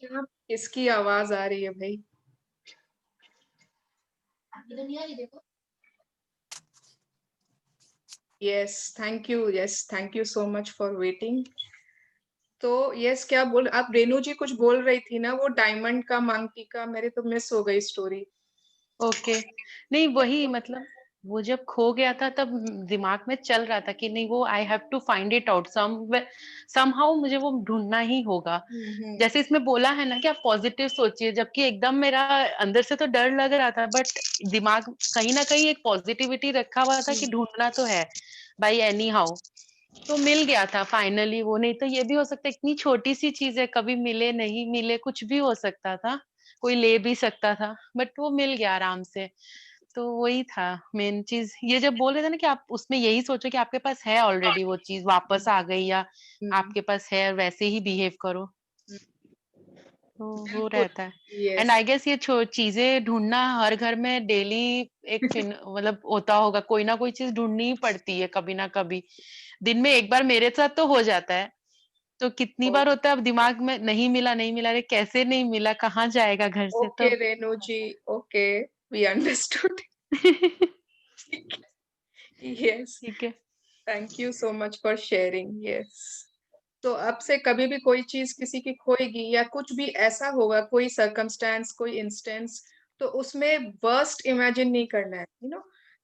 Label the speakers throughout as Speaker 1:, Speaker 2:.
Speaker 1: क्या किसकी आवाज आ रही है भाई? Yes, thank you so much for waiting. तो यस, क्या बोल आप रेनू जी कुछ बोल रही थी ना, वो डायमंड का मांगटी का, मेरे तो मिस हो गई स्टोरी।
Speaker 2: ओके। नहीं, वही मतलब वो जब खो गया था तब दिमाग में चल रहा था कि नहीं, वो I have to find it out somehow, मुझे वो ढूंढना ही होगा।
Speaker 1: हम्म।
Speaker 2: जैसे इसमें बोला है ना कि आप पॉजिटिव सोचिए, जबकि एकदम मेरा अंदर से तो डर लग रहा था, बट दिमाग कहीं ना कहीं एक पॉजिटिविटी रखा हुआ था कि ढूंढना तो है भाई एनी हाउ। तो मिल गया था फाइनली वो। नहीं तो ये भी हो सकता है, इतनी छोटी सी चीज है, कभी मिले नहीं मिले कुछ भी हो सकता था, कोई ले भी सकता था, बट वो मिल गया आराम से। तो वही था मेन चीज। ये जब बोल रहे थे ना कि आप उसमें यही सोचो कि आपके पास है ऑलरेडी वो चीज वापस आ गई, या
Speaker 1: हम्म,
Speaker 2: आपके पास है, वैसे ही बिहेव करो, तो वो
Speaker 1: बिल्कुल।
Speaker 2: रहता है। And
Speaker 1: yes.
Speaker 2: आई गेस ये चीजें ढूंढना हर घर में डेली एक मतलब होता होगा, कोई ना कोई चीज ढूंढनी ही पड़ती है कभी ना कभी। दिन में एक बार मेरे साथ तो हो जाता है, तो कितनी बार होता है अब दिमाग में, नहीं मिला नहीं मिला, अरे कैसे नहीं मिला, कहाँ जाएगा घर से
Speaker 1: ओके
Speaker 2: तब।
Speaker 1: रेनू जी, ओके, वी अंडरस्टूड। ठीक है। यस,
Speaker 2: ठीक है।
Speaker 1: Thank you so much for sharing. Yes, तो अब से कभी भी कोई चीज किसी की खोएगी या कुछ भी ऐसा होगा, कोई सर्कमस्टेंस, कोई इंस्टेंस, तो उसमें वर्स्ट इमेजिन नहीं करना है,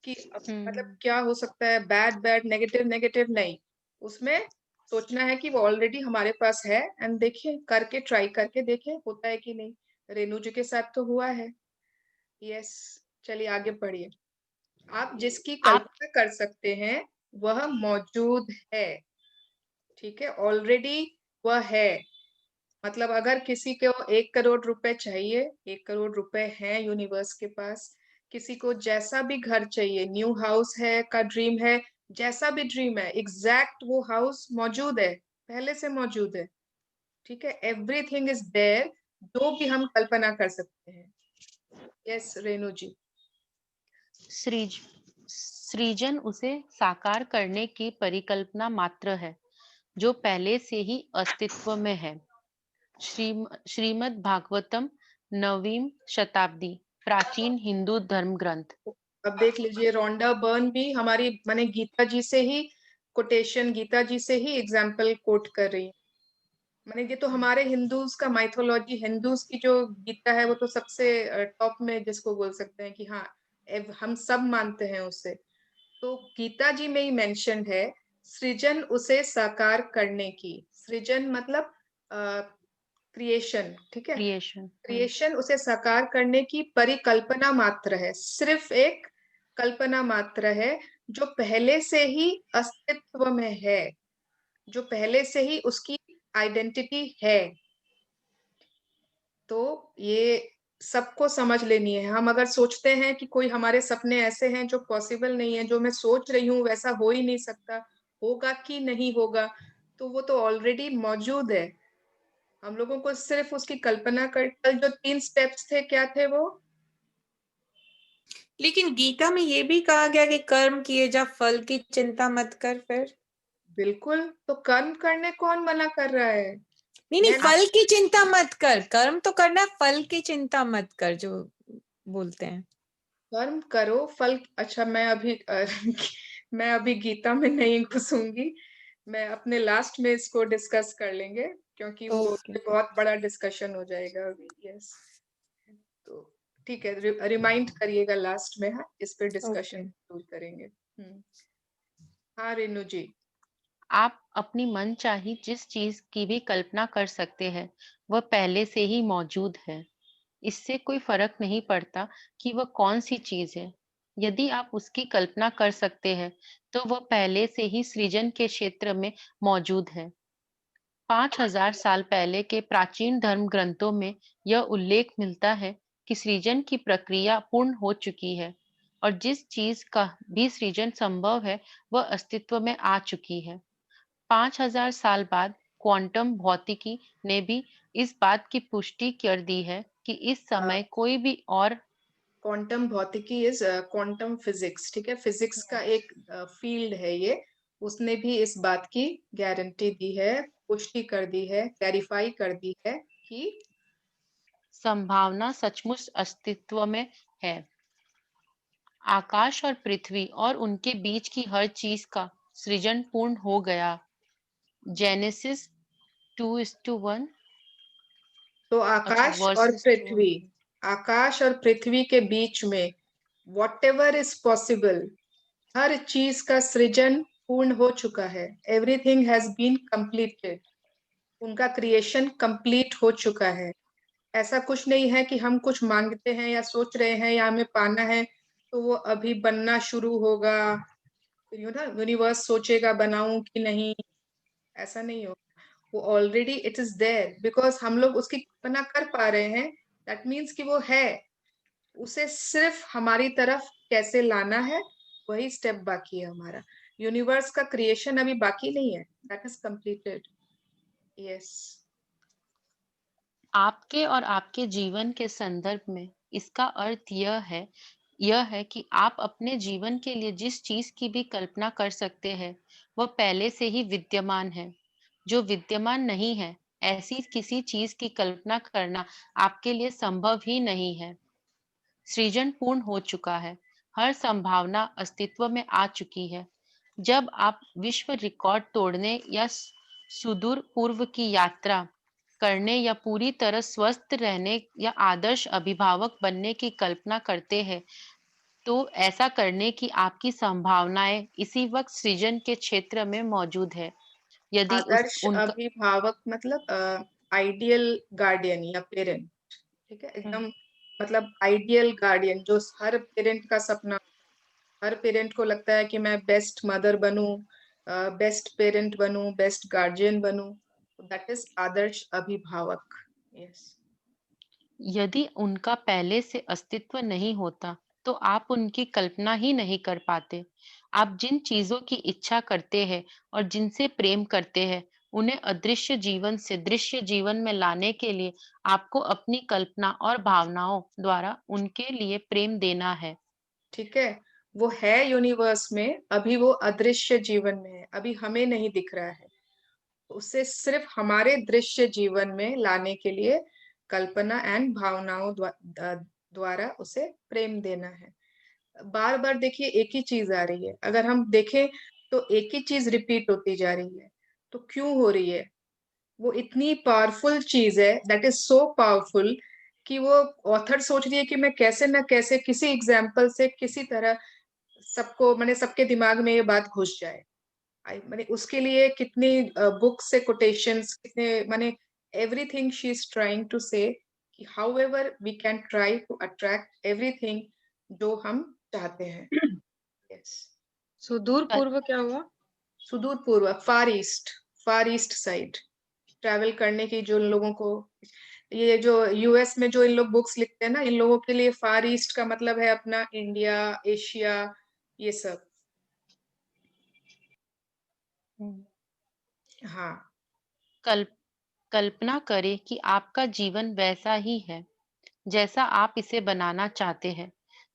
Speaker 1: कि मतलब
Speaker 2: हम्म।
Speaker 1: क्या हो सकता है, बैड बैड, नेगेटिव नेगेटिव नहीं। उसमें सोचना है कि वो ऑलरेडी हमारे पास है, एंड देखिए, करके ट्राई करके देखें होता है कि नहीं। रेनू जी के साथ तो हुआ है। यस, चलिए आगे बढ़िए। आप जिसकी
Speaker 2: आप
Speaker 1: कल्पना कर सकते हैं वह मौजूद है। ठीक है, ऑलरेडी वह है। मतलब अगर किसी को 1 करोड़ रुपए चाहिए, 1 करोड़ रुपए हैं यूनिवर्स के पास, किसी को जैसा भी घर चाहिए, न्यू हाउस है का ड्रीम है, जैसा भी ड्रीम है, एग्जैक्ट वो हाउस मौजूद है, पहले से मौजूद है। ठीक है, एवरीथिंग इज देयर, जो भी हम कल्पना कर सकते हैं। यस रेनू जी।
Speaker 2: सृज सृजन उसे साकार करने की परिकल्पना मात्र है, जो पहले से ही अस्तित्व में है। श्रीमद् भागवतम, 9वीं शताब्दी, प्राचीन हिंदू धर्म ग्रंथ।
Speaker 1: अब देख लीजिए, रोंडा बर्न भी हमारी माने गीता जी से ही कोटेशन, गीता जी से ही एग्जाम्पल कोट कर रही है। माने ये तो हमारे हिंदूज का माइथोलॉजी, हिंदूज की जो गीता है वो तो सबसे टॉप में, जिसको बोल सकते हैं कि हाँ, हम सब मानते हैं उसे। तो गीता जी में ही मेंशन है, सृजन उसे साकार करने की। सृजन मतलब क्रिएशन, ठीक है।
Speaker 2: क्रिएशन।
Speaker 1: क्रिएशन उसे साकार करने की परिकल्पना मात्र है, सिर्फ एक कल्पना मात्र है, जो पहले से ही अस्तित्व में है, जो पहले से ही उसकी आइडेंटिटी है। तो ये सबको समझ लेनी है। हम अगर सोचते हैं कि कोई हमारे सपने ऐसे हैं जो पॉसिबल नहीं है, जो मैं सोच रही हूँ वैसा हो ही नहीं सकता, होगा कि नहीं होगा, तो वो तो ऑलरेडी मौजूद है। हम लोगों को सिर्फ उसकी कल्पना कर, कल जो 3 स्टेप्स थे क्या थे वो?
Speaker 3: लेकिन गीता में ये भी कहा गया कि कर्म किए जा, फल की चिंता मत कर। फिर
Speaker 1: बिल्कुल, तो कर्म करने कौन मना कर रहा है?
Speaker 3: नहीं नहीं,
Speaker 1: मैं
Speaker 3: फल की चिंता मत कर, कर्म तो करना है, फल की चिंता मत कर, जो बोलते हैं।
Speaker 1: कर्म करो, फल, अच्छा मैं अभी मैं अभी गीता में नहीं घुसूंगी। मैं अपने लास्ट में इसको डिस्कस कर लेंगे, क्योंकि वो
Speaker 3: ओके।
Speaker 1: बहुत बड़ा डिस्कशन हो जाएगा अभी। यस, तो ठीक है, रिमाइंड करिएगा लास्ट में, हाँ, इस पे डिस्कशन
Speaker 3: ओके।
Speaker 1: जरूर करेंगे। हाँ रेनू जी।
Speaker 2: आप अपनी मनचाही जिस चीज की भी कल्पना कर सकते हैं, वह पहले से ही मौजूद है। इससे कोई फर्क नहीं पड़ता कि वह कौन सी चीज है। यदि आप उसकी कल्पना कर सकते हैं, तो वह पहले से ही सृजन के क्षेत्र में मौजूद है। 5000 साल पहले के प्राचीन धर्म ग्रंथों में यह उल्लेख मिलता है कि सृजन की प्रक्रिया पूर्ण हो चुकी है, और जिस चीज का भी सृजन संभव है वह अस्तित्व में आ चुकी है। 5000 साल बाद क्वांटम भौतिकी ने भी इस बात की पुष्टि कर दी है कि इस समय कोई भी और
Speaker 1: क्वांटम भौतिकी इज क्वांटम फिजिक्स, ठीक है, फिजिक्स का एक फील्ड है ये। उसने भी इस बात की गारंटी दी है, पुष्टि कर दी है, क्लैरिफाई कर दी है कि
Speaker 2: संभावना सचमुच अस्तित्व में है। आकाश और पृथ्वी और उनके बीच की हर चीज का सृजन पूर्ण हो गया। जेनेसिस 2:1।
Speaker 1: तो
Speaker 2: अच्छा, वर्सेस 2।
Speaker 1: आकाश और पृथ्वी के बीच में whatever is possible, हर चीज का सृजन पूर्ण हो चुका है। Everything has been completed. उनका क्रिएशन कंप्लीट हो चुका है। ऐसा कुछ नहीं है कि हम कुछ मांगते हैं या सोच रहे हैं या हमें पाना है तो वो अभी बनना शुरू होगा। यूनिवर्स सोचेगा बनाऊं कि नहीं, ऐसा नहीं होगा। वो already it is there, because हम लोग उसकी कल्पना कर पा रहे हैं। दैट मीन्स कि वो है। उसे सिर्फ हमारी तरफ कैसे लाना है, वही स्टेप बाकी है हमारा। यूनिवर्स का क्रिएशन अभी बाकी नहीं है, दैट इज कंप्लीटेड। यस।
Speaker 2: आपके और आपके जीवन के संदर्भ में इसका अर्थ यह है कि आप अपने जीवन के लिए जिस चीज की भी कल्पना कर सकते हैं, वह पहले से ही विद्यमान है। जो विद्यमान नहीं है, ऐसी किसी चीज की कल्पना करना आपके लिए संभव ही नहीं है। सृजन पूर्ण हो चुका है। हर संभावना अस्तित्व में आ चुकी है। जब आप विश्व रिकॉर्ड तोड़ने या सुदूर पूर्व की यात्रा करने या पूरी तरह स्वस्थ रहने या आदर्श अभिभावक बनने की कल्पना करते हैं, तो ऐसा करने की आपकी संभावनाएं इसी वक्त सृजन के क्षेत्र में मौजूद है। यदि उस
Speaker 1: आदर्श
Speaker 2: उनका
Speaker 1: अभिभावक मतलब आइडियल गार्डियन या पेरेंट। ठीक है,
Speaker 2: हम्म,
Speaker 1: एकदम मतलब आइडियल गार्डियन जो हर पेरेंट का सपना। हर पेरेंट को लगता है कि मैं बेस्ट मदर बनूं, बेस्ट पेरेंट बनूं, बेस्ट गार्जियन बनूं। दैट इज आदर्श अभिभावक। यस।
Speaker 2: यदि उनका पहले से अस्तित्व नहीं होता, तो आप उनकी कल्पना ही नहीं कर पाते। आप जिन चीजों की इच्छा करते हैं और जिनसे प्रेम करते हैं, उन्हें अदृश्य जीवन से दृश्य जीवन में लाने के लिए आपको अपनी कल्पना और भावनाओं द्वारा उनके लिए प्रेम देना है।
Speaker 1: ठीक है, वो है यूनिवर्स में, अभी वो अदृश्य जीवन में है, अभी हमें नहीं दिख रहा है। उसे सिर्फ हमारे दृश्य जीवन में लाने के लिए कल्पना एंड भावनाओं द्वारा उसे प्रेम देना है। बार बार देखिए एक ही चीज आ रही है। अगर हम देखें तो एक ही चीज रिपीट होती जा रही है। तो क्यों हो रही है? वो इतनी पावरफुल चीज है, दैट इज सो पावरफुल कि वो ऑथर सोच रही है कि मैं कैसे ना कैसे किसी एग्जाम्पल से किसी तरह सबको मैंने सबके दिमाग में ये बात घुस जाए। मैंने उसके लिए कितनी बुक से कोटेशंस कितने मैंने everything she is trying to say कि however we can try to attract everything जो हम चाहते हैं। यस।
Speaker 3: सुदूर पूर्व क्या हुआ?
Speaker 1: सुदूर पूर्व, फार ईस्ट साइड ट्रैवल करने की जो लोगों को, ये जो यूएस में जो इन लोग बुक्स लिखते हैं ना, इन लोगों के लिए फार ईस्ट का मतलब है अपना इंडिया, एशिया, ये सब।
Speaker 2: हम्म।
Speaker 1: हाँ।
Speaker 2: कल्प कल्पना करें कि आपका जीवन वैसा ही है जैसा आप इसे बनाना चाहते हैं।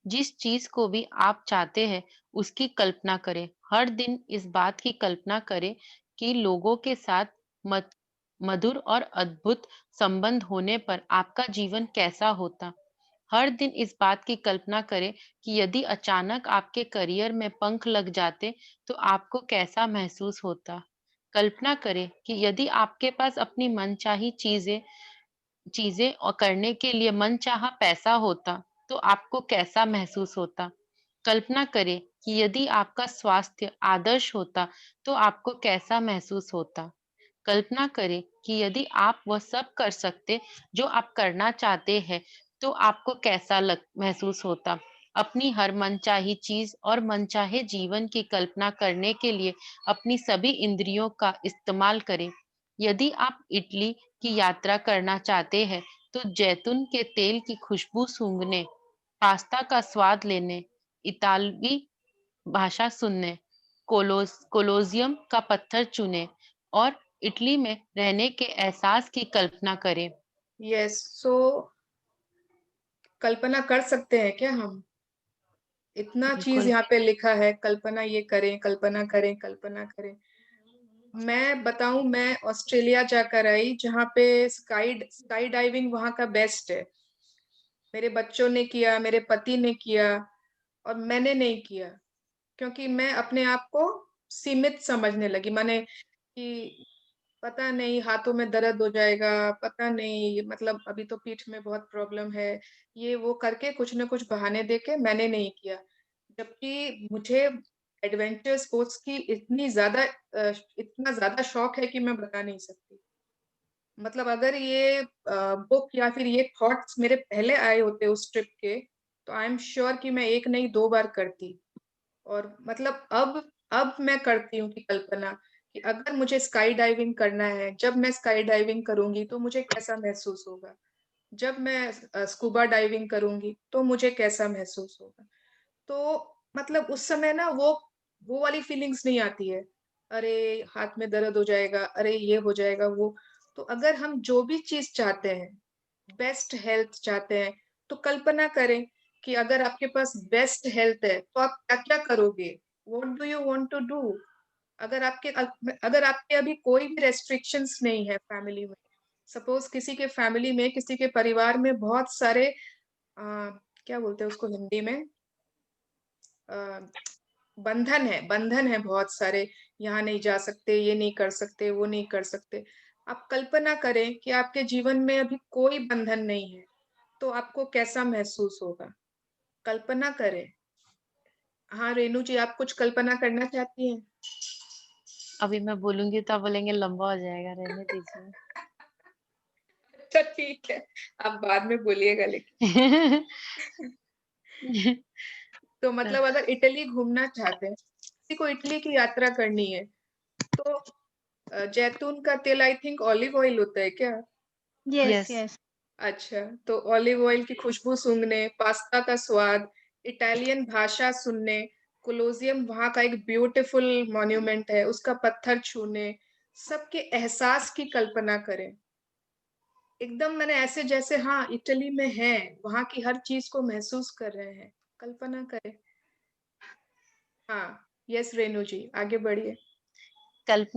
Speaker 2: जिस चीज को भी आप चाहते हैं, उसकी कल्पना करें। हर दिन इस बात की कल्पना करें कि लोगों के साथ मत, मधुर और अद्भुत संबंध होने पर आपका जीवन कैसा होता। हर दिन इस बात की कल्पना करें कि यदि अचानक आपके करियर में पंख लग जाते, तो आपको कैसा महसूस होता। कल्पना करें कि यदि आपके पास अपनी मनचाही चीजें चीजें और करने के लिए मनचाहा पैसा होता, तो आपको कैसा महसूस होता? कल्पना करें कि यदि आपका स्वास्थ्य आदर्श होता, तो आपको कैसा महसूस होता? कल्पना करें कि यदि आप वह सब कर सकते जो आप करना चाहते हैं, तो आपको कैसा महसूस होता? अपनी हर मनचाही चीज और मनचाहे जीवन की कल्पना करने के लिए अपनी सभी इंद्रियों का इस्तेमाल करें। यदि आप इटली की यात्रा करना चाहते हैं, तो जैतून के तेल की खुशबू सूंघने, पास्ता का स्वाद लेने, इतालवी भाषा सुनने, कोलोजियम का पत्थर चुनें और इटली में रहने के एहसास की कल्पना करें।
Speaker 1: यस। सो कल्पना कर सकते हैं क्या हम? इतना चीज
Speaker 2: बिल्कुल।
Speaker 1: यहाँ पे लिखा है, कल्पना ये करें, कल्पना करें, कल्पना करें। मैं बताऊं, मैं ऑस्ट्रेलिया जाकर आई, जहाँ पे स्काई डाइविंग वहाँ का बेस्ट है। मेरे बच्चों ने किया, मेरे पति ने किया, और मैंने नहीं किया, क्योंकि मैं अपने आप को सीमित समझने लगी। माने कि पता नहीं हाथों में दर्द हो जाएगा, पता नहीं, मतलब अभी तो पीठ में बहुत प्रॉब्लम है, ये वो करके कुछ न कुछ बहाने देके मैंने नहीं किया। जबकि मुझे एडवेंचर स्पोर्ट्स की इतना ज़्यादा शौक है कि मैं बता नहीं सकती। मतलब अगर ये बुक या फिर ये थॉट्स मेरे पहले आए होते उस ट्रिप के, तो आई एम श्योर कि मैं 1 नहीं 2 बार करती। और मतलब अब मैं करती हूँ कि कल्पना कि अगर मुझे स्काई डाइविंग करना है, जब मैं स्काई डाइविंग करूँगी तो मुझे कैसा महसूस होगा? जब मैं स्कूबा डाइविंग करूँगी तो मुझे कैसा महसूस होगा? तो मतलब उस समय ना वो वाली फीलिंग्स नहीं आती है। अरे! हाथ में दर्द हो जाएगा, अरे ये हो जाएगा, वो। तो अगर हम जो भी चीज़ चाहते हैं, बेस्ट हेल्थ चाहते हैं, तो कल्पना करें कि अगर आपके पास बेस्ट हेल्थ है, तो आप क्या-क्या करोगे? What do you want to do? अगर आपके अभी कोई भी रेस्ट्रिक्शंस नहीं है फैमिली में, सपोज़ किसी के फैमिली में, किसी के परिवार में बहुत सारे अ, क्या बोलते हैं उसको हिंदी में? अ, बंधन है बहुत सारे, यहाँ नहीं जा सकते, ये नहीं कर सकते, वो नहीं कर सकते। आप कल्पना करें कि आपके जीवन में अभी कोई बंधन नहीं है, तो आपको कैसा महसूस होगा? कल्पना करें। हाँ, रेणु जी, आप कुछ कल्पना करना चाहती हैं?
Speaker 2: अभी मैं बोलूँगी तो आप बोलेंगे लंबा हो जाएगा, रहने दीजिए।
Speaker 1: अच्छा ठीक है, आप बाद में बोलिएगा लेकिन। तो मतलब अगर इटली घूमना चाहते हैं, किसी को इटली की यात्रा करनी है, तो जैतून का तेल, आई थिंक ऑलिव ऑयल होता है क्या?
Speaker 4: Yes
Speaker 2: yes,
Speaker 4: yes.
Speaker 1: अच्छा, तो ऑलिव ऑयल की खुशबू सूँघने, पास्ता का स्वाद, इटालियन भाषा सुनने, कोलोसियम वहाँ का एक ब्यूटीफुल मॉन्यूमेंट है, उसका पत्थर छूने, सबके एहसास की कल्पना करें। एकदम मैंने ऐसे जैसे हाँ, इटली में हैं, वहाँ की हर चीज़ को महसूस कर रहे हैं। कल्पना करें। हाँ, यस रेणु जी, आगे बढ़िए।
Speaker 2: कल्प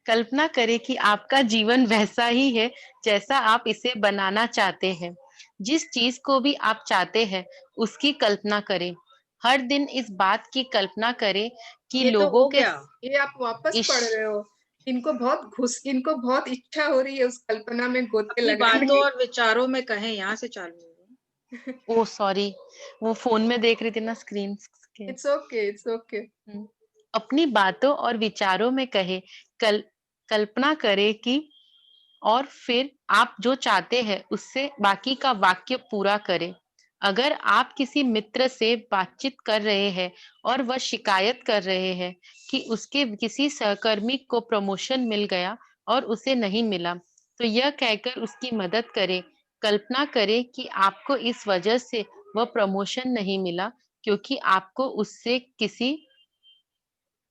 Speaker 2: कल्पना करें कि आपका जीवन वैसा ही है जैसा आप इसे बनाना चाहते हैं। जिस चीज को भी आप चाहते हैं, उसकी कल्पना करें। हर दिन इस बात की कल्पना करें कि
Speaker 3: ये तो
Speaker 2: लोगों
Speaker 3: हो
Speaker 2: के
Speaker 3: गया।
Speaker 1: ये आप वापस
Speaker 2: इश
Speaker 1: पढ़ रहे हो। इनको बहुत इच्छा हो रही है उस कल्पना में गोते
Speaker 3: अपनी
Speaker 1: लगाने
Speaker 3: बातों
Speaker 1: की।
Speaker 3: और विचारों में कहें, यहाँ से चालू होगा।
Speaker 2: ओ सॉरी, वो फोन में देख रही थी ना स्क्रीन के।
Speaker 1: It's okay, it's okay.
Speaker 2: हुँ। अपनी बातों और विचारों में कहें, कल्पना करें कि और फिर आप जो चाहते हैं उससे बाकी का वाक्य पूरा करें। अगर आप किसी मित्र से बातचीत कर रहे हैं और वह शिकायत कर रहे हैं कि उसके किसी सहकर्मी को प्रमोशन मिल गया और उसे नहीं मिला, तो यह कहकर उसकी मदद करें। कल्पना करें कि आपको इस वजह से वह प्रमोशन नहीं मिला क्योंकि आपको उससे किसी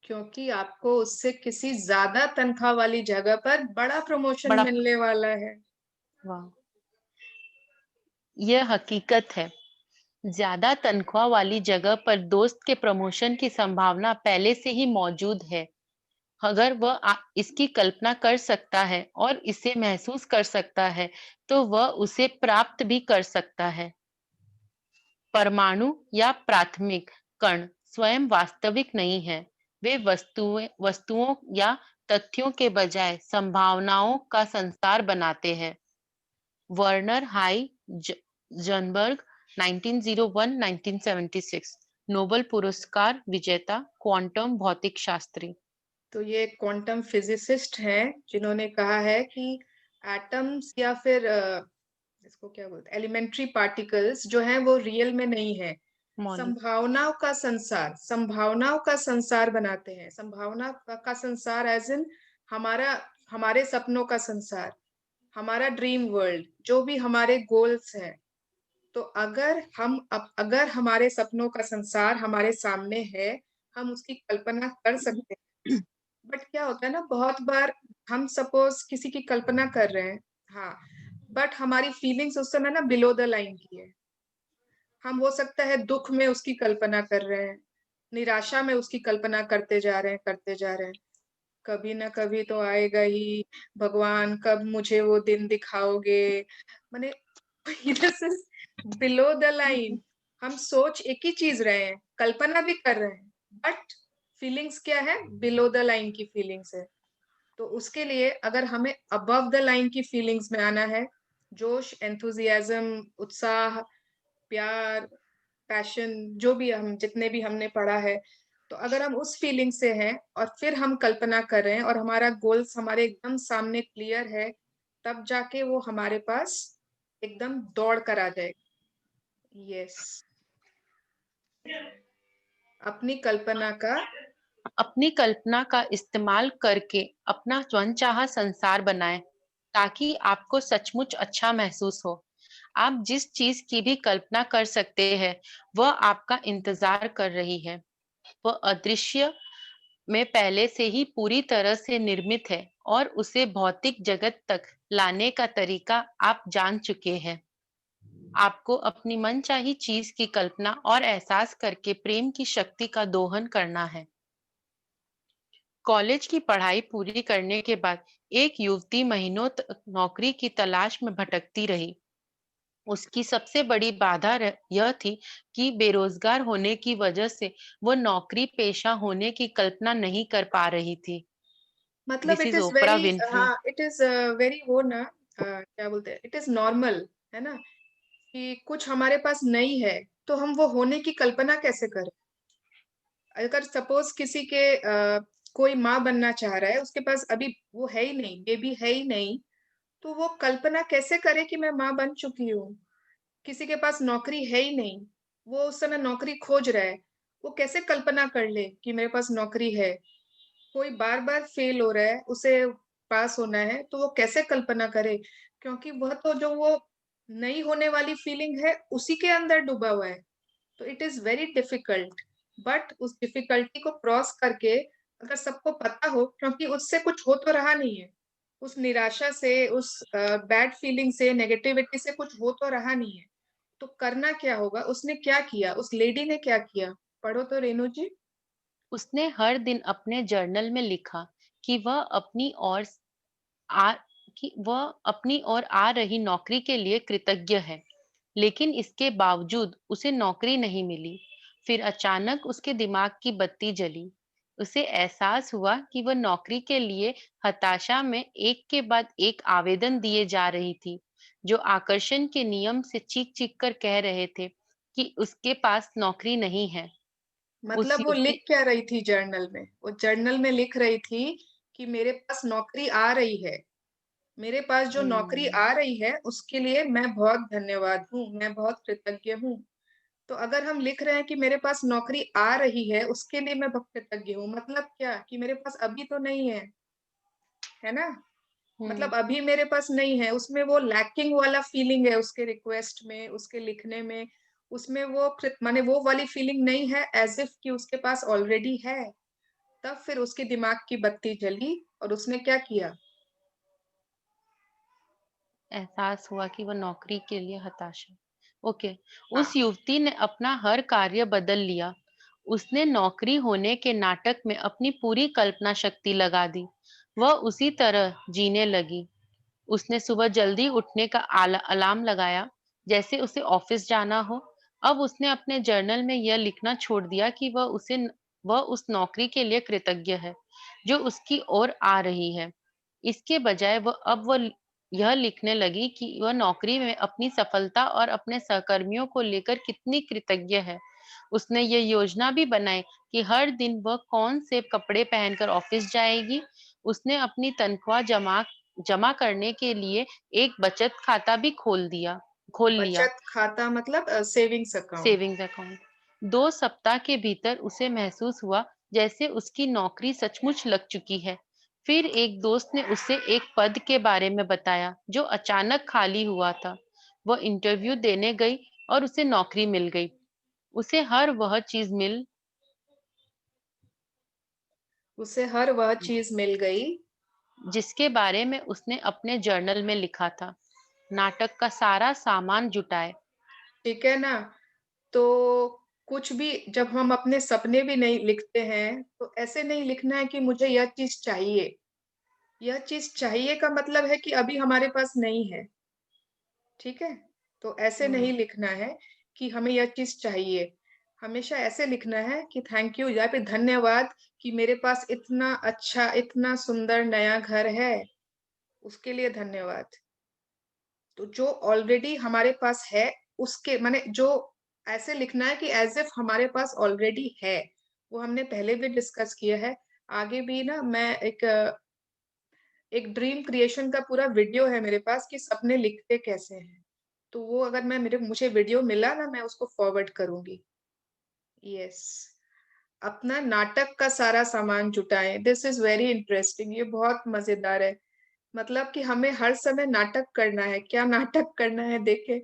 Speaker 1: क्योंकि आपको उससे किसी ज़्यादा तनख्वाह वाली जगह पर बड़ा प्रमोशन
Speaker 2: बड़ा
Speaker 1: मिलने वाला है।
Speaker 2: वाह! यह हकीकत है। ज्यादा तनख्वाह वाली जगह पर दोस्त के प्रमोशन की संभावना पहले से ही मौजूद है। अगर वह इसकी कल्पना कर सकता है और इसे महसूस कर सकता है, तो वह उसे प्राप्त भी कर सकता है। परमाणु या प्राथमिक कण स्वयं वास्तविक नहीं है। वे वस्तुओं या तथ्यों के बजाय संभावनाओं का संसार बनाते हैं। वर्नर जनबर्ग 1901-1976 नोबेल पुरस्कार विजेता क्वांटम भौतिक शास्त्री।
Speaker 1: तो ये क्वांटम फिजिसिस्ट हैं, जिन्होंने कहा है कि एटम्स या फिर इसको क्या बोलते हैं, एलिमेंट्री पार्टिकल्स जो हैं वो रियल में नहीं है।
Speaker 2: मौलिक
Speaker 1: संभावनाओं का संसार बनाते हैं। का संसार एज इन हमारा हमारे सपनों का संसार, हमारा ड्रीम वर्ल्ड, जो भी हमारे गोल्स हैं। तो अगर हमारे सपनों का संसार हमारे सामने है, हम उसकी कल्पना कर सकते हैं। बट क्या होता है ना, बहुत बार हम सपोज किसी की कल्पना कर रहे हैं, हाँ, बट हमारी फीलिंग्स उस समय ना बिलो द लाइन की है। हम हो सकता है दुख में उसकी कल्पना कर रहे हैं, निराशा में उसकी कल्पना करते जा रहे हैं, करते जा रहे हैं। कभी ना कभी तो आएगा ही, भगवान कब मुझे वो दिन दिखाओगे। माने this is below the line. हम सोच एक ही चीज रहे हैं, कल्पना भी कर रहे हैं, बट फीलिंग्स क्या है? बिलो द लाइन की फीलिंग्स है। तो उसके लिए अगर हमें अबव द लाइन की फीलिंग्स में आना है, जोश, एंथुजियाज्म, उत्साह, प्यार, पैशन, जो भी हम जितने भी हमने पढ़ा है, तो अगर हम उस फीलिंग से हैं और फिर हम कल्पना कर रहे हैं और हमारा गोल्स हमारे एकदम सामने क्लियर है, तब जाके वो हमारे पास एकदम दौड़ कर आ जाएगा। यस, अपनी कल्पना का
Speaker 2: अपनी कल्पना का इस्तेमाल करके अपना मनचाहा संसार बनाएं ताकि आपको सचमुच अच्छा महसूस हो। आप जिस चीज की भी कल्पना कर सकते हैं वह आपका इंतजार कर रही है। वह अदृश्य में पहले से ही पूरी तरह से निर्मित है और उसे भौतिक जगत तक लाने का तरीका आप जान चुके हैं। आपको अपनी मनचाही चीज की कल्पना और एहसास करके प्रेम की शक्ति का दोहन करना है। कॉलेज की पढ़ाई पूरी करने के बाद एक युवती महीनों तक नौकरी की तलाश में भटकती रही। उसकी सबसे बड़ी बाधा यह थी कि बेरोजगार होने की वजह से वो नौकरी पेशा होने की कल्पना नहीं कर पा रही थी।
Speaker 1: मतलब
Speaker 2: this
Speaker 1: it
Speaker 2: is
Speaker 1: is
Speaker 2: Oprah
Speaker 1: very,
Speaker 2: Winfrey.
Speaker 1: हाँ इट इज वेरी वो ना, क्या बोलते हैं, इट इज नॉर्मल, है ना, कि कुछ हमारे पास नहीं है तो हम वो होने की कल्पना कैसे करें? अगर सपोज किसी के कोई माँ बनना चाह रहा है, उसके पास अभी वो है ही नहीं, बेबी है ही नहीं, तो वो कल्पना कैसे करे कि मैं माँ बन चुकी हूँ? किसी के पास नौकरी है ही नहीं, वो उस समय नौकरी खोज रहा है, वो कैसे कल्पना कर ले कि मेरे पास नौकरी है? कोई बार बार फेल हो रहा है, उसे पास होना है, तो वो कैसे कल्पना करे? क्योंकि वह तो जो वो नहीं होने वाली फीलिंग है उसी के अंदर डूबा हुआ है। तो it is very difficult, but उस डिफिकल्टी को क्रॉस करके अगर सबको पता हो, क्योंकि उससे कुछ हो तो रहा नहीं है, उस निराशा से, उस बैड फीलिंग से, नेगेटिविटी से कुछ हो तो रहा नहीं है, तो करना क्या होगा? उसने क्या किया, उस लेडी ने क्या किया? पढ़ो तो रेणु जी।
Speaker 2: उसने हर दिन अपने जर्नल में लिखा कि आ वह अपनी ओर आ रही नौकरी के लिए कृतज्ञ है, लेकिन इसके बावजूद उसे नौकरी नहीं मिली। फिर अचानक उसके दिमाग की बत्ती जली। उसे एहसास हुआ कि वह नौकरी के लिए हताशा में एक के बाद एक आवेदन दिए जा रही थी, जो आकर्षण के नियम से चीख-चीख कर कह रहे थे कि उसके पास नौकरी नहीं है। उस
Speaker 1: मतलब वो लिख
Speaker 2: युवती
Speaker 1: क्या रही थी जर्नल में? वो जर्नल में लिख रही थी कि मेरे पास नौकरी आ रही है, मेरे पास जो नौकरी
Speaker 2: हुँ।
Speaker 1: आ रही है उसके लिए मैं बहुत धन्यवाद हूँ, मैं बहुत कृतज्ञ हूँ। तो अगर हम लिख रहे हैं कि मेरे पास नौकरी आ रही है, उसके लिए मैं बहुत कृतज्ञ हूँ, मतलब क्या? कि मेरे पास अभी तो नहीं है ना?
Speaker 2: हुँ।
Speaker 1: मतलब अभी मेरे पास नहीं है, उसमें वो लैकिंग वाला फीलिंग है उसके रिक्वेस्ट में, उसके लिखने में, उसमें वो माने वो वाली फीलिंग नहीं है, एज़ इफ कि उसके पास ऑलरेडी है। तब फिर उसके दिमाग की बत्ती जली और उसने क्या किया?
Speaker 2: एहसास हुआ कि वह नौकरी के लिए हताश है। ओके, उस
Speaker 1: हाँ,
Speaker 2: युवती ने अपना हर कार्य बदल लिया। उसने नौकरी होने के नाटक में अपनी पूरी कल्पना शक्ति लगा दी। वह उसी तरह जीने लगी। उसने सुबह जल्दी उठने का अलार्म लगाया, जैसे उसे ऑफिस जाना हो। अब उसने अपने जर्नल में यह लिखना छोड़ दिया कि वह उस नौकरी के लिए कृतज्ञ है, जो उसकी ओर आ रही है। इसके बजाय वह यह लिखने लगी कि वह नौकरी में अपनी सफलता और अपने सहकर्मियों को लेकर कितनी कृतज्ञ है। उसने ये योजना भी बनाई कि हर दिन वह कौन से कपड़े पहनकर ऑफिस जाएगी। उसने अपनी तनख्वाह जमा करने के लिए एक बचत खाता भी खोल लिया।
Speaker 1: बचत खाता मतलब सेविंग्स अकाउंट।
Speaker 2: Savings account. 2 सप्ताह के भीतर उसे महसूस हुआ जैसे उसकी नौकरी सचमुच लग चुकी है। फिर एक दोस्त ने उसे एक पद के बारे में बताया जो अचानक खाली हुआ था। वह इंटरव्यू देने गई और उसे नौकरी मिल गई। उसे हर वह चीज मिल
Speaker 1: उसे हर वह चीज़ मिल गई।
Speaker 2: जिसके बारे में उसने अपने जर्नल में लिखा था। नाटक का सारा सामान जुटाए।
Speaker 1: ठीक है ना? तो कुछ भी जब हम अपने सपने भी नहीं लिखते हैं, तो ऐसे नहीं लिखना है कि मुझे यह चीज़ चाहिए। यह चीज़ चाहिए का मतलब है कि अभी हमारे पास नहीं है, ठीक है? तो ऐसे नहीं लिखना है कि हमें यह चीज़ चाहिए। हमेशा ऐसे लिखना है कि थैंक यू या फिर धन्यवाद कि मेरे पास इतना अच्छा, इतना सुंदर नया घर है, उसके लिए धन्यवाद। तो जो ऑलरेडी हमारे पास है, उसके माने जो ऐसे लिखना है कि एज़ इफ हमारे पास ऑलरेडी है। वो हमने पहले भी डिस्कस किया है। आगे भी ना मैं एक ड्रीम क्रिएशन का पूरा वीडियो है मेरे पास कि सपने लिखते कैसे हैं। तो वो अगर मुझे वीडियो मिला ना मैं उसको फॉरवर्ड करूँगी। यस। अपना नाटक का सारा सामान जुटाएँ। दिस इज़ वेरी इंटरेस्टिंग, ये बहुत मज़ेदार है। मतलब कि हमें हर समय नाटक करना है। क्या नाटक करना है देखें।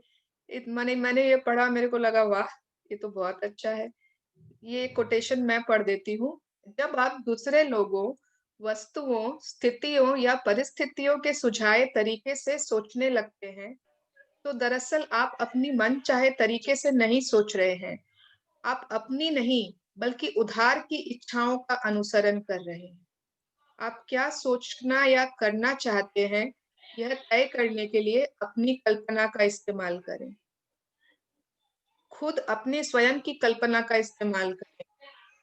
Speaker 1: मैंने मैंने ये पढ़ा मेरे को लगा वाह! ये तो बहुत अच्छा है। ये कोटेशन मैं पढ़ देती हूँ। जब आप दूसरे लोगों, वस्तुओं, स्थितियों या परिस्थितियों के सुझाए तरीके से सोचने लगते हैं, तो दरअसल आप अपनी मनचाहे तरीके से नहीं सोच रहे हैं। आप अपनी नहीं, बल्कि उधार की इच्छाओं का अनुसरण कर रहे हैं। आप क्या सोचना या करना चाहते हैं, यह तय करने के लिए अपनी कल्पना का इस्तेमाल करें। खुद अपनी स्वयं की कल्पना का इस्तेमाल करें।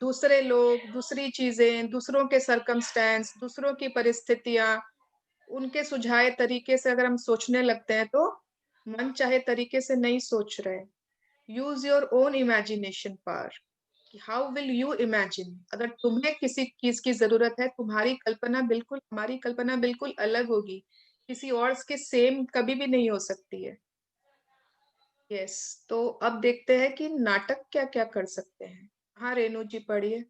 Speaker 1: दूसरे लोग, दूसरी चीज़ें, दूसरों के सर्कमस्टेंस, दूसरों की परिस्थितियाँ, उनके सुझाए तरीके से अगर हम सोचने लगते हैं तो मनचाहे तरीके से नहीं सोच रहे। Use your own imagination power कि हाउ विल यू इमेजिन अगर तुम्हें किसी चीज़ की ज़रूरत है, तुम्हारी कल्पना बिल्कुल हमारी कल्पना बिल्कुल अलग होगी। किसी और के सेम कभी भी नहीं हो सकती है। यस, तो अब देखते हैं कि नाटक क्या-क्या कर सकते हैं। हाँ, रेणु जी पढ़िए।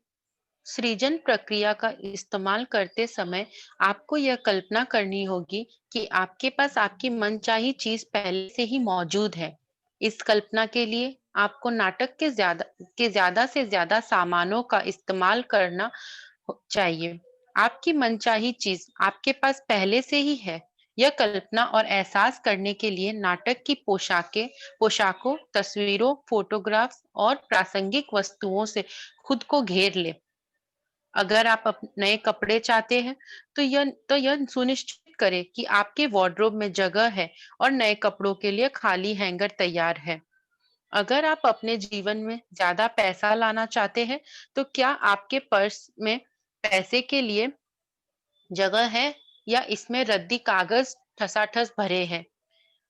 Speaker 2: सृजन प्रक्रिया का इस्तेमाल करते समय आपको यह कल्पना करनी होगी कि आपके पास आपकी मनचाही चीज पहले से ही मौजूद है। इस कल्पना के लिए आपको नाटक के ज्यादा से ज्यादा सामानों का इस्तेमाल करना चाहिए। आपकी मनचाही चीज आपके पास पहले से ही है। यह कल्पना और एहसास करने के लिए नाटक की पोशाकों, तस्वीरों, फोटोग्राफ्स और प्रासंगिक वस्तुओं से खुद को घेर ले। अगर आप नए कपड़े चाहते हैं, तो यह सुनिश्चित करें कि आपके वार्डरोब में जगह है और नए कपड़ों के लिए खाली हैंगर तैयार है। अगर आप अपने जीवन में ज़्यादा पैसा लाना चाहते हैं, तो क्या आपके पर्स में पैसे के लिए जगह है या इसमें रद्दी कागज ठसाठस भरे हैं?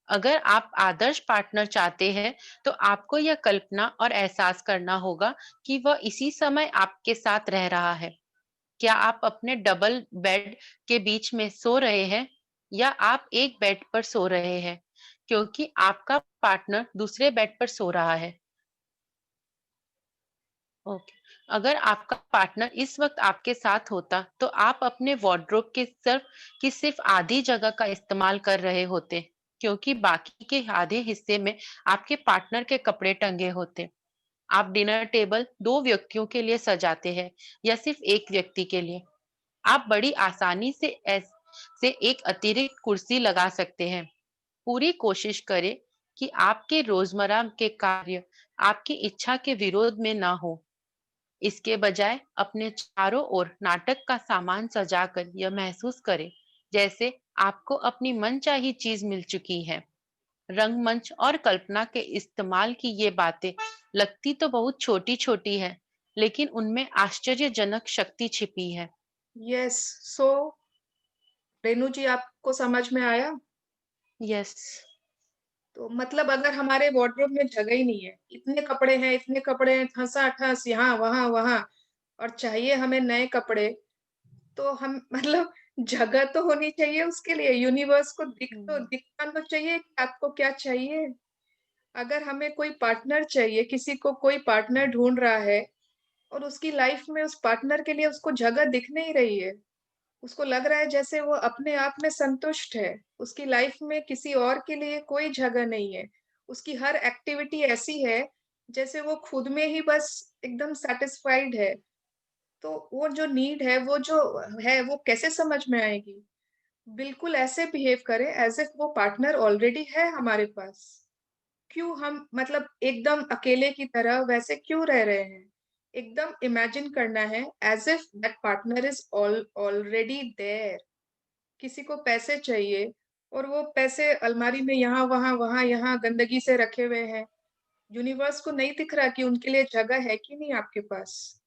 Speaker 2: अगर आप आदर्श पार्टनर चाहते हैं, तो आपको यह कल्पना और एहसास करना होगा कि वह इसी समय आपके साथ रह रहा है। क्या आप अपने डबल बेड के बीच में सो रहे हैं या आप एक बेड पर सो रहे हैं क्योंकि आपका पार्टनर दूसरे बेड पर सो रहा है? ओके। अगर आपका पार्टनर इस वक्त आपके साथ होता, तो आप अपने वार्डरोब की सिर्फ आधी जगह का इस्तेमाल कर रहे होते, क्योंकि बाकी के आधे हिस्से में आपके पार्टनर के कपड़े टंगे होते। आप डिनर टेबल 2 व्यक्तियों के लिए सजाते हैं या सिर्फ 1 व्यक्ति के लिए? आप बड़ी आसानी से एक अतिरिक्त कुर्सी लगा सकते हैं। पूरी कोशिश करें कि आपके रोजमर्रा के कार्य आपकी इच्छा के विरोध में ना हो। इसके बजाय अपने चारों ओर नाटक का सामान सजाकर यह महसूस करें जैसे आपको अपनी मनचाही चीज मिल चुकी है। रंगमंच और कल्पना के इस्तेमाल की ये बातें लगती तो बहुत छोटी छोटी है, लेकिन उनमें आश्चर्यजनक शक्ति छिपी है।
Speaker 1: यस, सो रेणु जी आपको समझ में आया?
Speaker 2: यस।
Speaker 1: तो मतलब अगर हमारे वार्डरोब में जगह ही नहीं है, इतने कपड़े हैं, ठसाठस यहाँ, वहाँ, वहाँ और चाहिए हमें नए कपड़े, तो हम मतलब जगह तो होनी चाहिए उसके लिए, यूनिवर्स को
Speaker 2: हम्म।
Speaker 1: दिखना तो चाहिए कि आपको क्या चाहिए। अगर हमें कोई पार्टनर चाहिए, किसी को कोई पार्टनर ढूँढ रहा है और उसकी लाइफ में उस पार्टनर के लिए उसको जगह दिख नहीं रही है। उसको लग रहा है जैसे वो अपने आप में संतुष्ट है। उसकी लाइफ में किसी और के लिए कोई जगह नहीं है। उसकी हर एक्टिविटी ऐसी है जैसे वो खुद में ही बस एकदम सैटिस्फाइड है। तो वो जो नीड है, वो जो है वो कैसे समझ में आएगी? बिल्कुल ऐसे बिहेव करें एज़ इफ वो पार्टनर ऑलरेडी है हमारे पास। क्यों हम मतलब एकदम अकेले की तरह वैसे क्यों रह रहे हैं? एकदम इमेजिन करना है as if that partner is already there. किसी को पैसे चाहिए और वो पैसे अलमारी में यहाँ यहाँ गंदगी से रखे हुए हैं। यूनिवर्स को नहीं दिख रहा कि उनके लिए जगह है कि नहीं आपके पास?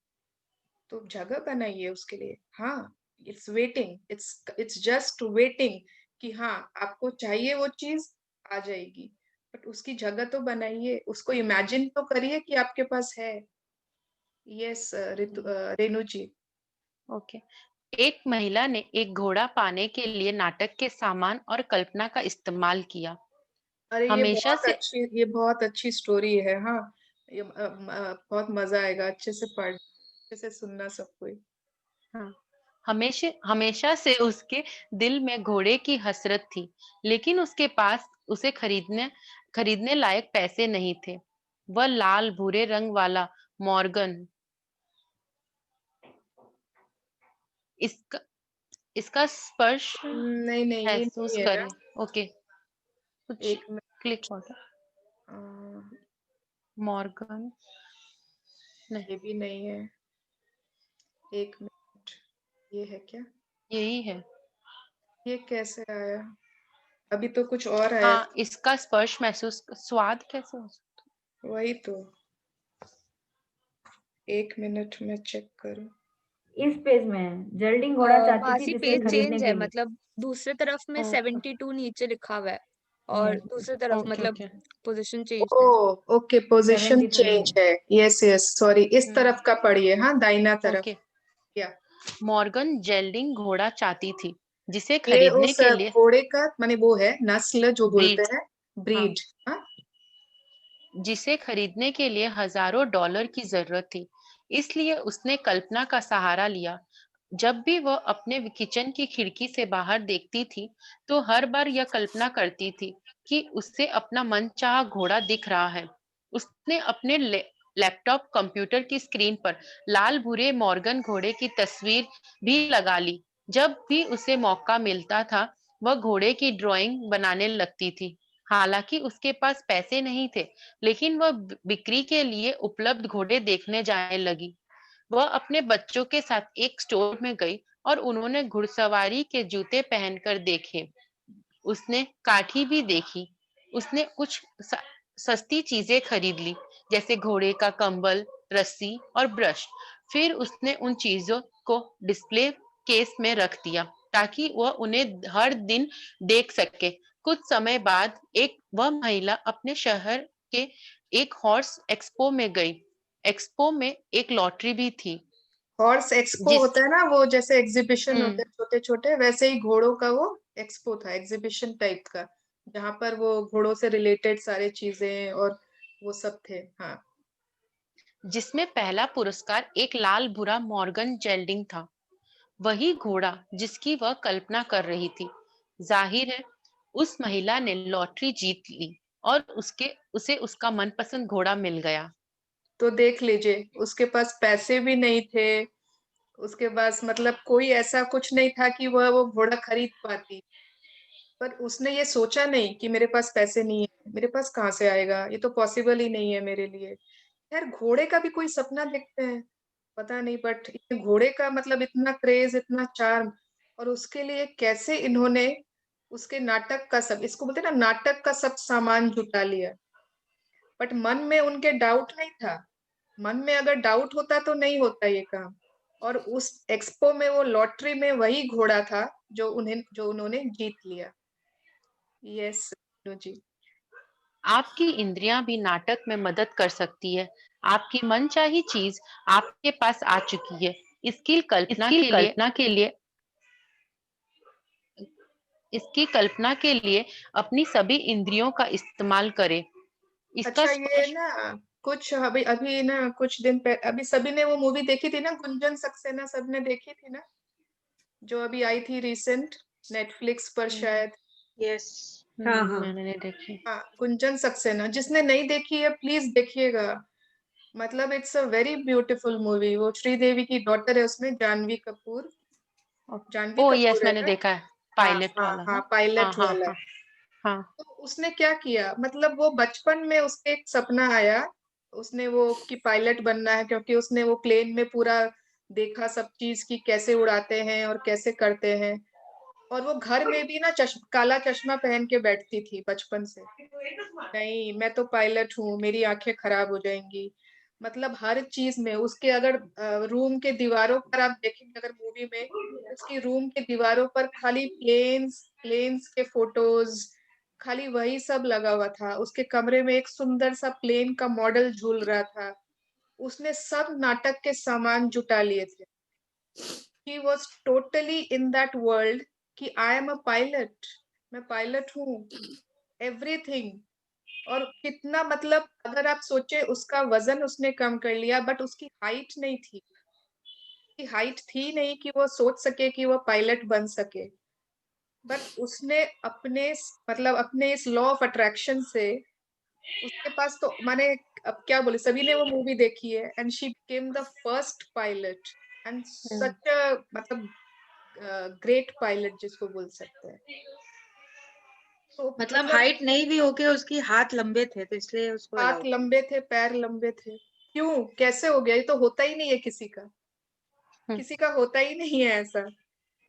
Speaker 1: तो जगह बनाइए उसके लिए। हाँ, it's waiting, it's just waiting कि हाँ, आपको चाहिए वो चीज़ आ जाएगी। बट उसकी जगह तो बनाइए, उसको इमेजिन तो करिए कि आपके पास है। यस रेणु जी।
Speaker 2: ओके। एक महिला ने एक घोड़ा पाने के लिए नाटक के सामान और कल्पना का इस्तेमाल किया।
Speaker 1: अरे
Speaker 2: हमेशा से
Speaker 1: ये बहुत अच्छी स्टोरी है। हाँ, बहुत मज़ा आएगा अच्छे से अच्छे से सुनना सब कोई।
Speaker 2: हाँ, हमेशा हमेशा से उसके दिल में घोड़े की हसरत थी, लेकिन उसके पास उसे खरीदने लायक पैसे नहीं थे। वह लाल भूरे रंग वाला मॉर्गन इसका इसका स्पर्श
Speaker 1: नहीं, ये
Speaker 2: महसूस
Speaker 1: नहीं है ना।
Speaker 2: करें। ओके, कुछ
Speaker 1: एक मिनट
Speaker 2: क्लिक होगा।
Speaker 1: अ,
Speaker 2: मॉर्गन
Speaker 1: ये
Speaker 2: नहीं,
Speaker 1: भी नहीं है। एक मिनट, ये है क्या?
Speaker 2: यही है।
Speaker 1: ये कैसे आया? अभी तो कुछ और आया
Speaker 2: हाँ,
Speaker 1: था।
Speaker 2: इसका स्पर्श महसूस स्वाद कैसे हो सकता?
Speaker 1: वही तो। एक मिनट में चेक करूं।
Speaker 4: इस पेज में है। जर्ल्डिंग घोड़ा चाहती थी
Speaker 5: मासी
Speaker 4: जिसे
Speaker 5: पेज
Speaker 4: खरीदने
Speaker 5: चेंज
Speaker 4: के
Speaker 5: है,
Speaker 4: लिए।
Speaker 5: मतलब दूसरे तरफ में
Speaker 2: ओ,
Speaker 5: 72 नीचे लिखा हुआ है और
Speaker 4: यस,
Speaker 5: दूसरे तरफ
Speaker 2: ओके
Speaker 5: मतलब
Speaker 2: ओके।
Speaker 5: पोजीशन चेंज है।
Speaker 1: ओह ओके, पोजीशन
Speaker 4: 73
Speaker 1: चेंज
Speaker 4: है।
Speaker 1: है। यस यस, सॉरी, इस
Speaker 2: हम्म,
Speaker 1: तरफ का पढ़िए। हाँ, दाहिना तरफ।
Speaker 2: ओके।
Speaker 1: या
Speaker 2: मॉर्गन जेल्डिंग घोड़ा चाहती थी, जिसे
Speaker 1: ये
Speaker 2: खरीदने
Speaker 1: उस
Speaker 2: के लिए
Speaker 1: घोड़े का माने वो है नस्ल जो बोलते
Speaker 2: ब्रीड
Speaker 1: हैं,
Speaker 2: हाँ,
Speaker 1: ब्रीड। हाँ,
Speaker 2: जिसे खरीदने के लिए हजारों डॉलर की जरूरत थी। इसलिए उसने कल्पना का सहारा लिया। जब भी वह अपने किचन की खिड़की से बाहर देखती थी, तो हर बार यह कल्पना करती थी कि उसे अपना मनचाहा घोड़ा दिख रहा है। उसने अपने लैपटॉप कंप्यूटर की स्क्रीन पर लाल भूरे मॉर्गन घोड़े की तस्वीर भी लगा ली। जब भी उसे मौका मिलता था, वह घोड़े की ड्राइंग बनाने लगती थी। हालांकि उसके पास पैसे नहीं थे, लेकिन वह बिक्री के लिए उपलब्ध घोड़े देखने जाने लगी। वह अपने बच्चों के साथ एक स्टोर में गई और उन्होंने घुड़सवारी के जूते पहनकर देखे। उसने काठी भी देखी। उसने कुछ सस्ती चीजें खरीद ली, जैसे घोड़े का कंबल, रस्सी और ब्रश। फिर उसने उन चीजों को डिस्प्ले केस में रख दिया, ताकि वह उन्हें हर दिन देख सके। कुछ समय बाद वह महिला अपने शहर के एक हॉर्स एक्सपो में गई। एक्सपो में एक लॉटरी भी थी,
Speaker 1: हॉर्स एक्सपो
Speaker 2: जिस
Speaker 1: होता है ना, वो जैसे एग्जीबिशन
Speaker 2: हम्म
Speaker 1: होते हैं छोटे छोटे, वैसे ही घोड़ों का वो एक्सपो था, एग्जीबिशन टाइप का, जहाँ पर वो घोड़ों से रिलेटेड सारे चीजें और वो सब थे। हाँ,
Speaker 2: जिसमें पहला पुरस्कार एक लाल भूरा मॉर्गन जेल्डिंग था, वही घोड़ा जिसकी वह कल्पना कर रही थी। जाहिर है, उस महिला ने लॉटरी जीत ली और उसे उसका मनपसंद घोड़ा मिल गया।
Speaker 1: तो देख लीजिए, उसके पास पैसे भी नहीं थे। उसके पास मतलब कोई ऐसा कुछ नहीं था कि वह वो घोड़ा खरीद पाती। पर उसने ये सोचा नहीं कि मेरे पास पैसे नहीं है, मेरे पास कहाँ से आएगा, ये तो पॉसिबल ही नहीं है मेरे लिए। यार, घोड़े का भी कोई सपना देखते हैं, पता नहीं, बट ये घोड़े का मतलब इतना क्रेज, इतना चार्म, और उसके लिए कैसे इन्होंने उसके नाटक का सब, इसको बोलते हैं ना, नाटक का सब सामान जुटा लिया। बट मन में उनके डाउट नहीं था। मन में अगर डाउट होता तो नहीं होता ये काम। और उस एक्सपो में वो लॉटरी में वही घोड़ा था जो उन्होंने जीत लिया। यस जी।
Speaker 2: आपकी इंद्रियां भी नाटक में मदद कर सकती है। आपकी मनचाही चीज आपके पास आ चुकी है। इसकी कल्पना
Speaker 4: इसकी
Speaker 2: के लिए
Speaker 4: कल्पना के लिए
Speaker 2: इसकी कल्पना के लिए अपनी सभी इंद्रियों का इस्तेमाल करें। इसका
Speaker 1: अच्छा, ये
Speaker 2: स्पर्श
Speaker 1: ना कुछ अभी अभी ना कुछ दिन पहले अभी सभी ने वो मूवी देखी थी ना, गुंजन सक्सेना, सबने देखी थी ना, जो अभी आई थी रिसेंट, नेटफ्लिक्स पर शायद।
Speaker 3: यस। हाँ हाँ।
Speaker 2: मैंने नहीं देखी।
Speaker 1: हाँ, गुंजन सक्सेना, जिसने नहीं देखी है प्लीज देखिएगा। मतलब it's a very beautiful movie. वो श्रीदेवी की डॉटर है उसमें, जानवी कपूर। जानवी
Speaker 2: ओ यस,
Speaker 1: कपूर है
Speaker 2: मैंने
Speaker 1: ना?
Speaker 2: देखा है,
Speaker 1: हाँ
Speaker 2: पायलट
Speaker 1: हाँ
Speaker 2: वाला
Speaker 1: हाँ,
Speaker 2: ना। हाँ
Speaker 1: पायलट
Speaker 2: हाँ
Speaker 1: वाला।
Speaker 2: हाँ। हाँ।
Speaker 1: तो उसने क्या किया, मतलब वो बचपन में उसके एक सपना आया, उसने वो कि पायलट बनना है, क्योंकि उसने वो प्लेन में पूरा देखा सब चीज कि कैसे उड़ाते हैं और कैसे करते हैं। और वो घर में भी ना काला चश्मा पहन के बैठती थी बचपन से, नहीं मैं तो पायलट हूँ, मेरी आंखें खराब हो जाएंगी। मतलब हर चीज में उसके, अगर रूम के दीवारों पर आप देखेंगे अगर मूवी में, उसकी रूम के दीवारों पर खाली प्लेन्स प्लेन्स के फोटोज, खाली वही सब लगा हुआ था। उसके कमरे में एक सुंदर सा प्लेन का मॉडल झूल रहा था। उसने सब नाटक के सामान जुटा लिए थे। he was totally in that world कि I am a pilot, मैं पायलट हूँ, एवरीथिंग। और कितना, मतलब अगर आप सोचे उसका वजन उसने कम कर लिया, बट उसकी हाइट नहीं थी, उसकी हाइट थी नहीं कि वो सोच सके कि वो पायलट बन सके। बट उसने अपने मतलब अपने इस लॉ ऑफ अट्रैक्शन से, उसके पास तो माने, अब क्या बोले, सभी ने वो मूवी देखी है, and she became the first pilot, and
Speaker 2: hmm.
Speaker 1: Such a मतलब ग्रेट पायलट जिसको बोल सकते हैं। तो
Speaker 6: मतलब
Speaker 1: मतलब
Speaker 6: हाइट नहीं भी होके उसकी हाथ लंबे थे तो इसलिए उसको
Speaker 1: हाथ
Speaker 6: अलाउ।
Speaker 1: लंबे थे, पैर लंबे थे। क्यों, कैसे हो गया, ये तो होता ही नहीं है किसी का,
Speaker 2: हम्म।
Speaker 1: किसी का होता ही नहीं है ऐसा,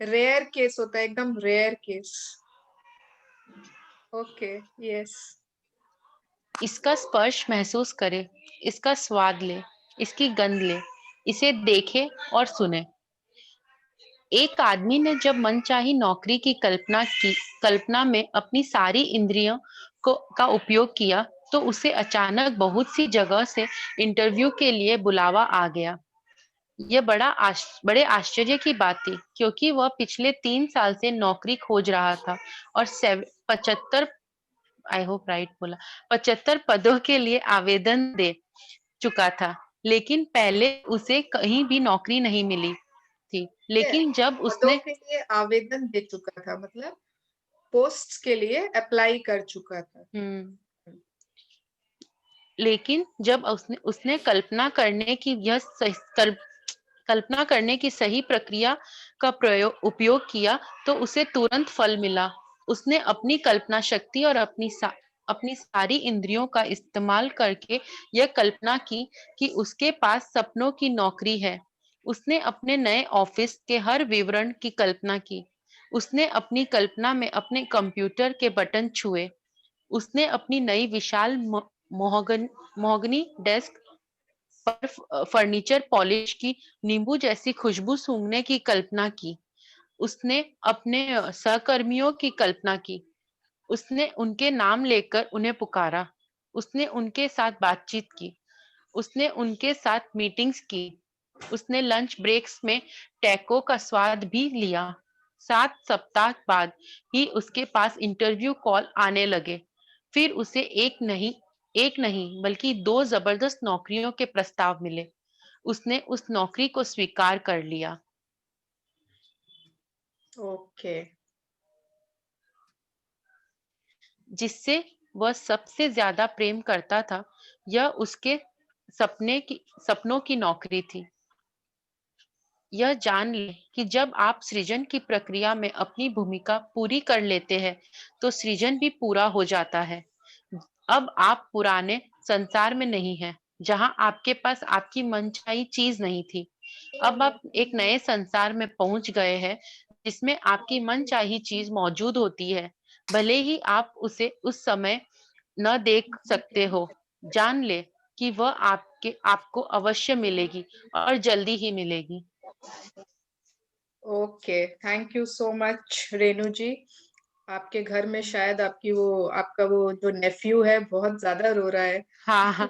Speaker 1: रेयर केस होता है, एकदम रेयर केस। Okay, yes.
Speaker 2: इसका स्पर्श महसूस करे, इसका स्वाद ले, इसकी गंध ले, इसे देखे और सुने। एक आदमी ने जब मनचाही नौकरी की कल्पना में अपनी सारी इंद्रियों का उपयोग किया, तो उसे अचानक बहुत सी जगह से इंटरव्यू के लिए बुलावा आ गया। यह बड़े आश्चर्य की बात थी, क्योंकि वह पिछले 3 साल से नौकरी खोज रहा था और 75, आई होप राइट बोला, 75 पदों के लिए आवेदन दे चुका था, लेकिन पहले उसे कहीं भी नौकरी नहीं मिली थी।
Speaker 1: ये
Speaker 2: लेकिन जब
Speaker 1: पदों
Speaker 2: उसने
Speaker 1: के लिए आवेदन दे चुका था, मतलब पोस्ट के लिए अप्लाई कर चुका था।
Speaker 2: लेकिन जब उसने उसने कल्पना करने की सही प्रक्रिया का उपयोग किया, तो उसे तुरंत फल मिला। उसने अपनी कल्पना शक्ति और अपनी सारी इंद्रियों का इस्तेमाल करके यह कल्पना की कि उसके पास सपनों की नौकरी है। उसने अपने नए ऑफिस के हर विवरण की कल्पना की। उसने अपनी कल्पना में अपने कंप्यूटर के बटन छुए। उसने अपनी नई विशाल मोहगनी डेस्क पर फर्नीचर पॉलिश की नींबू जैसी खुशबू सूंघने की कल्पना की। उसने अपने सहकर्मियों की कल्पना की। उसने उनके नाम लेकर उन्हें पुकारा। उसने उनके साथ बातचीत की। उसने उनके साथ मीटिंग्स की। उसने लंच ब्रेक्स में टैको का स्वाद भी लिया। 7 सप्ताह बाद ही उसके पास इंटरव्यू कॉल आने लगे। फिर उसे एक नहीं बल्कि 2 जबरदस्त नौकरियों के प्रस्ताव मिले। उसने उस नौकरी को स्वीकार कर लिया।
Speaker 1: ओके।
Speaker 2: जिससे वह सबसे ज्यादा प्रेम करता था, यह उसके सपनों की नौकरी थी। यह जान ले कि जब आप सृजन की प्रक्रिया में अपनी भूमिका पूरी कर लेते हैं, तो सृजन भी पूरा हो जाता है। अब आप पुराने संसार में नहीं हैं, जहां आपके पास आपकी मनचाही चीज नहीं थी। अब आप एक नए संसार में पहुंच गए हैं, जिसमें आपकी मनचाही चीज मौजूद होती है, भले ही आप उसे उस समय न देख सकते हो। जान ले कि वह आपको अवश्य मिलेगी और जल्दी ही मिलेगी।
Speaker 1: Okay, thank you so much Renu ji. आपके घर में शायद आपका वो जो नेफ्यू है बहुत ज्यादा रो रहा है।
Speaker 2: हाँ हाँ।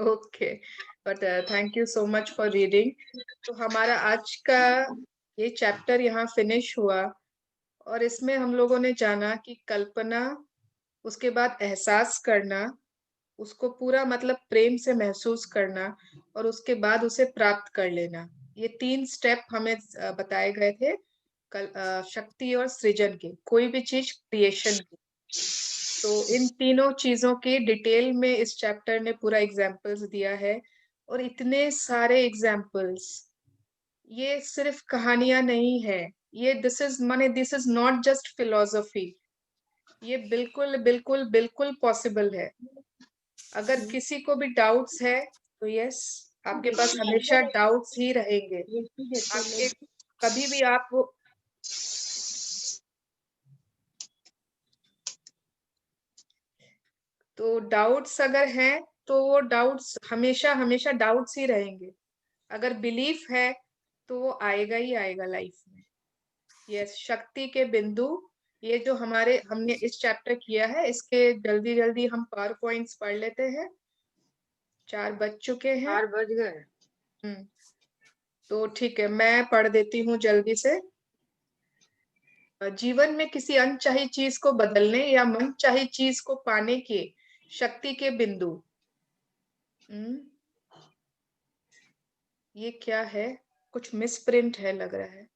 Speaker 1: Okay, but thank you so much for reading. तो हमारा आज का ये चैप्टर यहाँ फिनिश हुआ, और इसमें हम लोगों ने जाना कि कल्पना, उसके बाद एहसास करना, उसको पूरा मतलब प्रेम से महसूस करना, और उसके बाद उसे प्राप्त कर लेना। ये 3 स्टेप हमें बताए गए थे शक्ति और सृजन के, कोई भी चीज क्रिएशन की। तो इन तीनों चीजों की डिटेल में इस चैप्टर ने पूरा एग्जाम्पल्स दिया है, और इतने सारे एग्जाम्पल्स, ये सिर्फ कहानियां नहीं है, ये this is not just philosophy, ये बिल्कुल बिल्कुल बिल्कुल पॉसिबल है। अगर किसी को भी डाउट्स है तो यस, आपके पास हमेशा डाउट्स ही रहेंगे। आपके कभी भी आप तो डाउट्स अगर हैं तो वो डाउट्स हमेशा हमेशा डाउट्स ही रहेंगे। अगर बिलीफ है तो वो आएगा ही आएगा लाइफ में। यस, शक्ति के बिंदु, ये जो हमने इस चैप्टर किया है, इसके जल्दी जल्दी हम पावर पॉइंट्स पढ़ लेते हैं। 4 बज चुके हैं।
Speaker 6: 4 बज गए।
Speaker 1: तो ठीक है, मैं पढ़ देती हूँ जल्दी से। जीवन में किसी अनचाही चीज को बदलने या मनचाही चीज को पाने के शक्ति के बिंदु। ये क्या है, कुछ मिसप्रिंट है लग रहा है।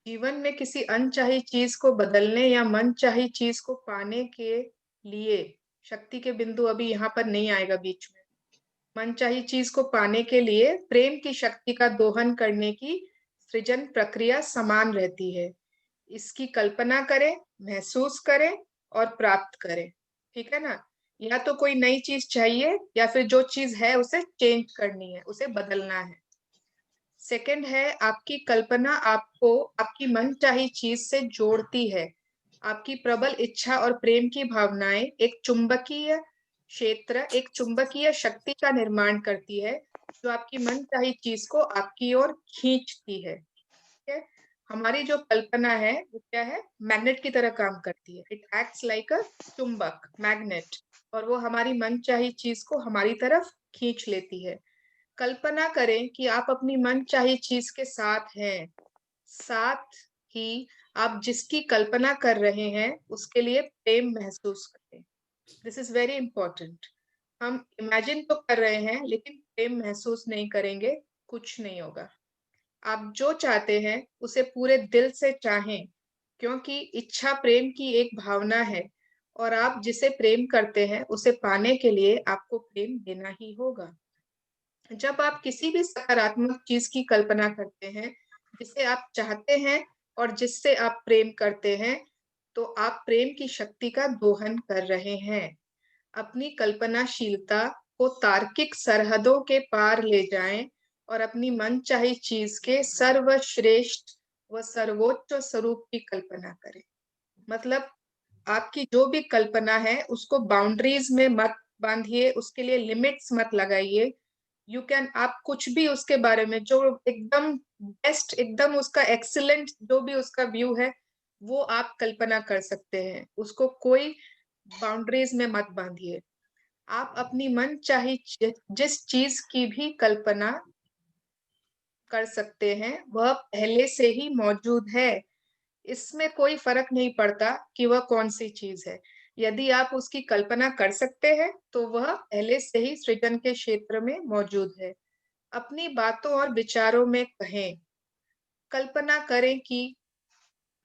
Speaker 1: जीवन में किसी अनचाही चीज को बदलने या मनचाही चीज को पाने के लिए शक्ति के बिंदु अभी यहाँ पर नहीं आएगा बीच में। मनचाही चीज को पाने के लिए प्रेम की शक्ति का दोहन करने की सृजन प्रक्रिया समान रहती है। इसकी कल्पना करें, महसूस करें और प्राप्त करें। ठीक है ना? या तो कोई नई चीज चाहिए या फिर जो चीज है उसे चेंज करनी है, उसे बदलना है। सेकंड है, आपकी कल्पना आपको आपकी मनचाही चीज से जोड़ती है। आपकी प्रबल इच्छा और प्रेम की भावनाएं एक चुंबकीय क्षेत्र, एक चुंबकीय शक्ति का निर्माण करती है जो आपकी मनचाही चीज को आपकी ओर खींचती है। ठीक है? हमारी जो कल्पना है वो क्या है, मैग्नेट की तरह काम करती है। इट एक्ट्स लाइक अ चुंबक, मैग्नेट, और वो हमारी मनचाही चीज को हमारी तरफ खींच लेती है। कल्पना करें कि आप अपनी मनचाही चीज के साथ हैं, साथ ही आप जिसकी कल्पना कर रहे हैं उसके लिए प्रेम महसूस करें। This is very important. हम इमेजिन तो कर रहे हैं लेकिन प्रेम महसूस नहीं करेंगे, कुछ नहीं होगा। आप जो चाहते हैं उसे पूरे दिल से चाहें, क्योंकि इच्छा प्रेम की एक भावना है और आप जिसे प्रेम करते हैं उसे पाने के लिए आपको प्रेम देना ही होगा। जब आप किसी भी सकारात्मक चीज की कल्पना करते हैं जिसे आप चाहते हैं और जिससे आप प्रेम करते हैं, तो आप प्रेम की शक्ति का दोहन कर रहे हैं। अपनी कल्पनाशीलता को तार्किक सरहदों के पार ले जाएं और अपनी मनचाही चीज के सर्वश्रेष्ठ व सर्वोच्च स्वरूप की कल्पना करें। मतलब आपकी जो भी कल्पना है उसको बाउंड्रीज में मत बांधिए, उसके लिए लिमिट्स मत लगाइए। यू कैन, आप कुछ भी उसके बारे में जो एकदम बेस्ट, एकदम उसका एक्सीलेंट जो भी उसका व्यू है वो आप कल्पना कर सकते हैं। उसको कोई बाउंड्रीज में मत बांधिए। आप अपनी मन चाही जिस चीज की भी कल्पना कर सकते हैं वह पहले से ही मौजूद है। इसमें कोई फर्क नहीं पड़ता कि वह कौन सी चीज है। यदि आप उसकी कल्पना कर सकते हैं तो वह पहले से ही सृजन के क्षेत्र में मौजूद है। अपनी बातों और विचारों में कहें, कल्पना करें कि,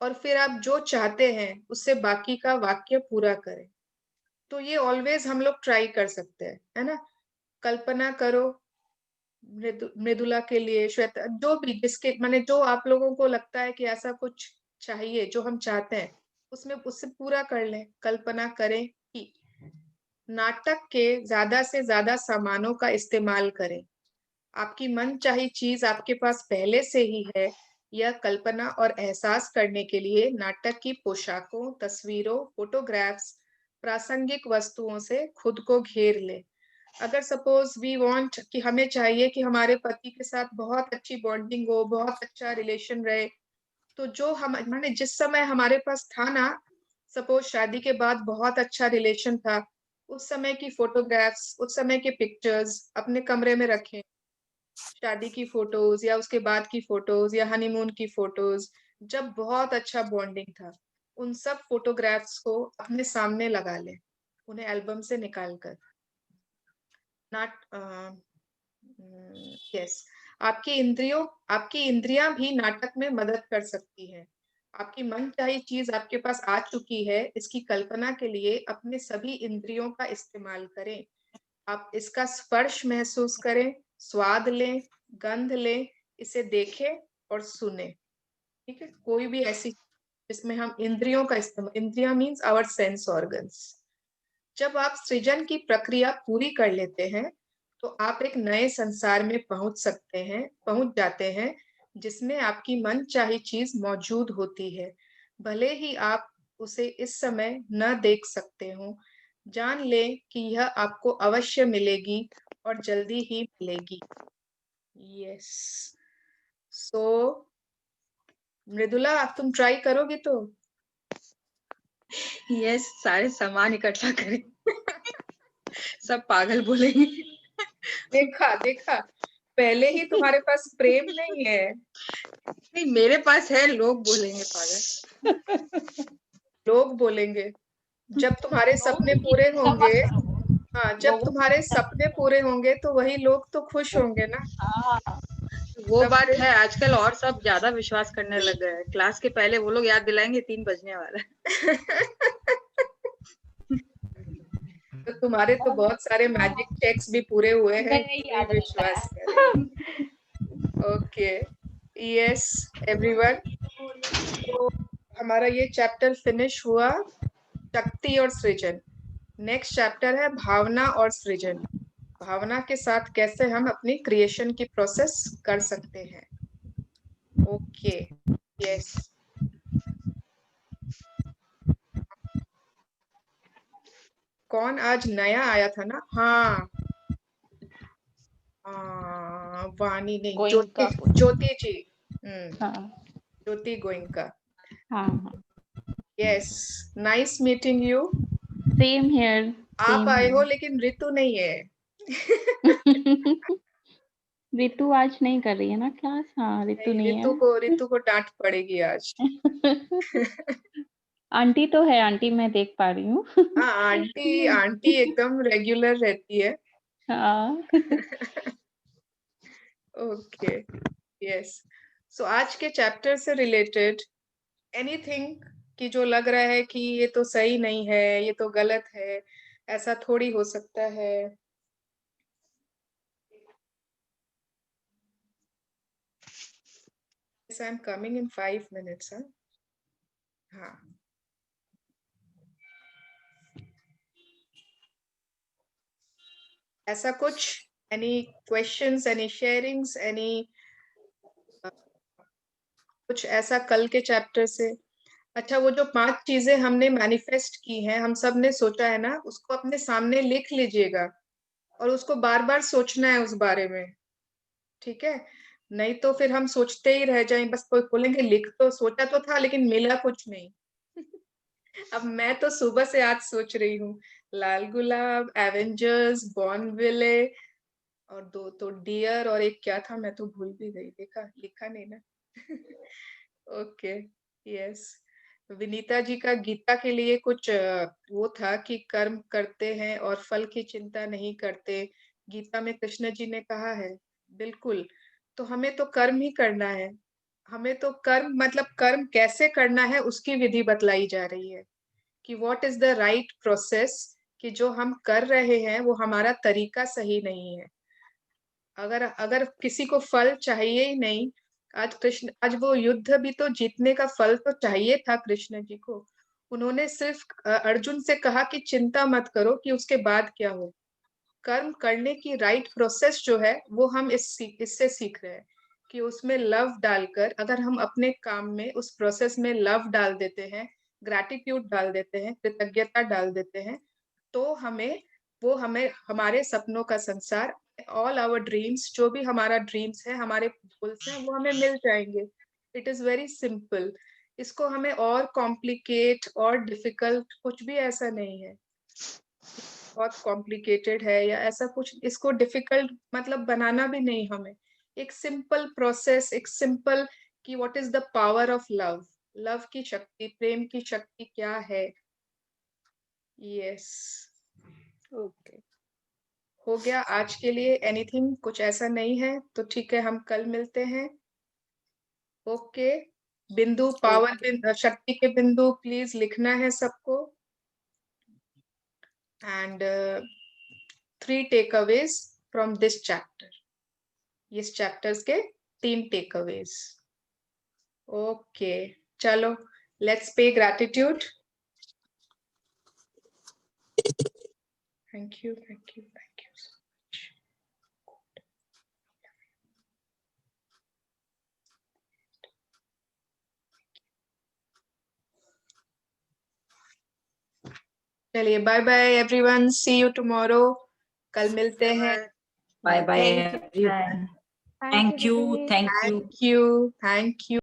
Speaker 1: और फिर आप जो चाहते हैं उससे बाकी का वाक्य पूरा करें। तो ये ऑलवेज हम लोग ट्राई कर सकते हैं, है ना? कल्पना करो मृदुला के लिए, श्वेता, जो भी जिसके माने जो आप लोगों को लगता है कि ऐसा कुछ चाहिए जो हम चाहते हैं, उसमें उससे पूरा कर लें। कल्पना करें कि नाटक के ज्यादा से ज्यादा सामानों का इस्तेमाल करें। आपकी मनचाही चीज आपके पास पहले से ही है। यह कल्पना और एहसास करने के लिए नाटक की पोशाकों, तस्वीरों, फोटोग्राफ्स, प्रासंगिक वस्तुओं से खुद को घेर ले। अगर सपोज वी वांट कि हमें चाहिए कि हमारे पति के साथ बहुत अच्छी बॉन्डिंग हो, बहुत अच्छा रिलेशन रहे, तो जो हम माने जिस समय हमारे पास था ना, सपोज शादी के बाद बहुत अच्छा रिलेशन था, उस समय की फोटोग्राफ्स, उस समय के पिक्चर्स अपने कमरे में रखें। शादी की फोटोज या उसके बाद की फोटोज या हनीमून की फोटोज, जब बहुत अच्छा बॉन्डिंग था, उन सब फोटोग्राफ्स को अपने सामने लगा लें, उन्हें एल्बम से निकाल कर। नाट यस, आपकी इंद्रियां भी नाटक में मदद कर सकती हैं। आपकी मनचाही चीज आपके पास आ चुकी है, इसकी कल्पना के लिए अपने सभी इंद्रियों का इस्तेमाल करें। आप इसका स्पर्श महसूस करें, स्वाद लें, गंध लें, इसे देखें और सुने। ठीक है, कोई भी ऐसी जिसमें हम इंद्रियों का इस्तेमाल, इंद्रिया मीन्स आवर सेंस ऑर्गन्स। जब आप सृजन की प्रक्रिया पूरी कर लेते हैं तो आप एक नए संसार में पहुंच जाते हैं जिसमें आपकी मनचाही चीज मौजूद होती है, भले ही आप उसे इस समय न देख सकते हो। जान लें कि यह आपको अवश्य मिलेगी और जल्दी ही मिलेगी। यस, सो मृदुला, तुम ट्राई करोगी तो?
Speaker 6: यस, सारे सामान इकट्ठा करें। सब पागल बोलेंगे।
Speaker 1: देखा देखा, पहले ही तुम्हारे पास प्रेम नहीं है।
Speaker 6: नहीं, मेरे पास है, लोग बोलेंगे पागल।
Speaker 1: लोग बोलेंगे जब तुम्हारे सपने पूरे होंगे। हाँ, जब तुम्हारे सपने पूरे होंगे तो वही लोग तो खुश होंगे ना।
Speaker 6: वो
Speaker 1: तब
Speaker 6: बात
Speaker 1: फिर
Speaker 6: है, आजकल और सब ज्यादा विश्वास करने लग गए हैं। क्लास के पहले वो लोग याद दिलाएंगे 3 बजने वाला है।
Speaker 1: तो तुम्हारे तो बहुत सारे मैजिक चेक्स भी पूरे हुए हैं, इसीलिए विश्वास करें। ओके, यस एवरीवन, तो हमारा ये चैप्टर फिनिश हुआ, शक्ति और सृजन। नेक्स्ट चैप्टर है भावना और सृजन। भावना के साथ कैसे हम अपनी क्रिएशन की प्रोसेस कर सकते हैं। Okay, yes. कौन आज नया आया था ना? हाँ, वाणी नहीं,
Speaker 2: गोइंका
Speaker 1: ज्योति जी।
Speaker 2: हाँ
Speaker 1: ज्योति गोइंका।
Speaker 2: हाँ हाँ
Speaker 1: yes, nice meeting you.
Speaker 2: Same here
Speaker 1: आप
Speaker 2: सेम
Speaker 1: आए हो लेकिन ऋतु नहीं है।
Speaker 2: ऋतु आज नहीं कर रही है ना क्लास। हाँ ऋतु
Speaker 1: नहीं,
Speaker 2: नहीं
Speaker 1: ऋतु को डांट पड़ेगी आज।
Speaker 2: है। आंटी तो है, आंटी मैं देख पा रही हूँ।
Speaker 1: हाँ, आंटी आंटी एकदम रेगुलर रहती है।
Speaker 2: हाँ
Speaker 1: ओके, यस। सो आज के चैप्टर से रिलेटेड एनीथिंग कि जो लग रहा है कि ये तो सही नहीं है, ये तो गलत है, ऐसा थोड़ी हो सकता है। Yes, I'm coming in 5 minutes, huh? हाँ, ऐसा कुछ, any questions, any sharings, any कुछ ऐसा कल के चैप्टर से? अच्छा, वो जो 5 चीजें हमने मैनिफेस्ट की हैं, हम सब ने सोचा है ना, उसको अपने सामने लिख लीजिएगा और उसको बार बार सोचना है उस बारे में, ठीक है? नहीं तो फिर हम सोचते ही रह जाएं, बस कोई बोलेंगे लिख तो सोचा तो था लेकिन मिला कुछ नहीं। अब मैं तो सुबह से आज सोच रही हूँ, लाल गुलाब, एवेंजर्स, बॉर्नविले, और 2 तो डियर, और एक क्या था मैं तो भूल भी गई, देखा लिखा नहीं ना। Okay, yes. विनीता जी का गीता के लिए कुछ वो था कि कर्म करते हैं और फल की चिंता नहीं करते, गीता में कृष्ण जी ने कहा है। बिल्कुल, तो हमें तो कर्म ही करना है। हमें तो कर्म मतलब कर्म कैसे करना है उसकी विधि बतलाई जा रही है कि what is the right process, कि जो हम कर रहे हैं वो हमारा तरीका सही नहीं है। अगर अगर किसी को फल चाहिए ही नहीं, आज वो युद्ध भी तो जीतने का फल तो चाहिए था कृष्ण जी को। उन्होंने सिर्फ अर्जुन से कहा कि चिंता मत करो कि उसके बाद क्या हो। कर्म करने की राइट प्रोसेस जो है वो हम इससे सीख रहे हैं कि उसमें लव डालकर, अगर हम अपने काम में उस प्रोसेस में लव डाल देते हैं, ग्रैटिट्यूड डाल देते हैं, कृतज्ञता डाल देते हैं, तो हमें हमारे सपनों का संसार, ऑल आवर ड्रीम्स, जो भी हमारा ड्रीम्स है, हमारे गोल्स हैं, वो हमें मिल जाएंगे। It is very simple. इसको हमें और कॉम्प्लिकेट और डिफिकल्ट कुछ भी ऐसा नहीं है, बहुत कॉम्प्लिकेटेड है या ऐसा कुछ, इसको डिफिकल्ट मतलब बनाना भी नहीं हमें। एक सिंपल प्रोसेस, एक सिंपल कि what is the power of love, love की शक्ति, प्रेम की शक्ति क्या है। यस, ओके, हो गया आज के लिए। एनीथिंग कुछ ऐसा नहीं है तो ठीक है, हम कल मिलते हैं। ओके, बिंदु, पावर बिंदु, शक्ति के बिंदु प्लीज लिखना है सबको। And 3 takeaways from this chapter, इस चैप्टर्स के 3 टेकअवेज। ओके, चलो let's pay gratitude. Thank you, thank you, thank you so much. चलिए bye bye everyone, see you tomorrow. कल मिलते हैं।
Speaker 6: Bye
Speaker 7: bye bye
Speaker 4: Thank you.
Speaker 7: Everyone.
Speaker 4: Bye.
Speaker 7: Thank you, thank you.
Speaker 1: Thank you, thank you.